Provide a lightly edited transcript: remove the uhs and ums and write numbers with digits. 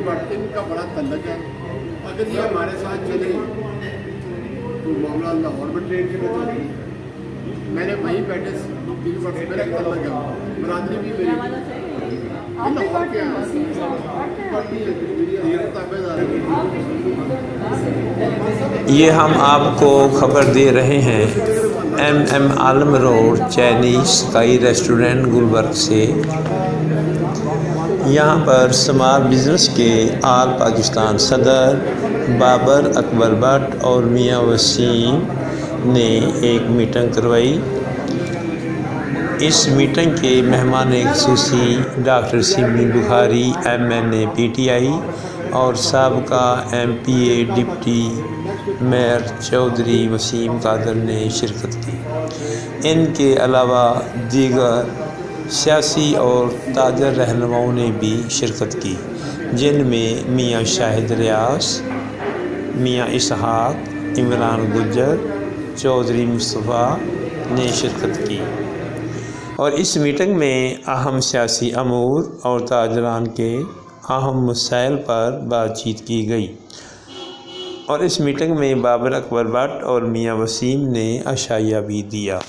बढ़ते इनका बड़ा तल्लक है। अगर ये हमारे साथ चले तो मामला लाहौर में ट्रेन की बता दी। मैंने वहीं बैठे मेरा तल्लक है, बरादरी भी मेरी लाहौर के ये हम आपको खबर दे रहे हैं MM Alam road Chinese sky restaurant Gulberg से। यहाँ पर स्मॉल बिज़नेस के आल पाकिस्तान सदर बाबर अकबर भट्ट और मियाँ वसीम ने एक मीटिंग करवाई। इस मीटिंग के मेहमान ख़ुसूसी doctor Simi Bukhari MNA PTI और साबका MPA deputy mayor Chaudhry Waseem Qadir ने शिरकत की। इनके अलावा दीगर सियासी और ताजर रहनुमाओं ने भी शिरकत की, जिनमें मियाँ शाहिद रियास, मियाँ इसहाक, इमरान गुज्जर, चौधरी मुस्तफ़ा ने शिरकत की। और इस मीटिंग में अहम सियासी अमूर और ताजरान के अहम मसाइल पर बातचीत की गई। और इस मीटिंग में बाबर अकबर भट्ट और मियाँ वसीम ने अशाया भी दिया।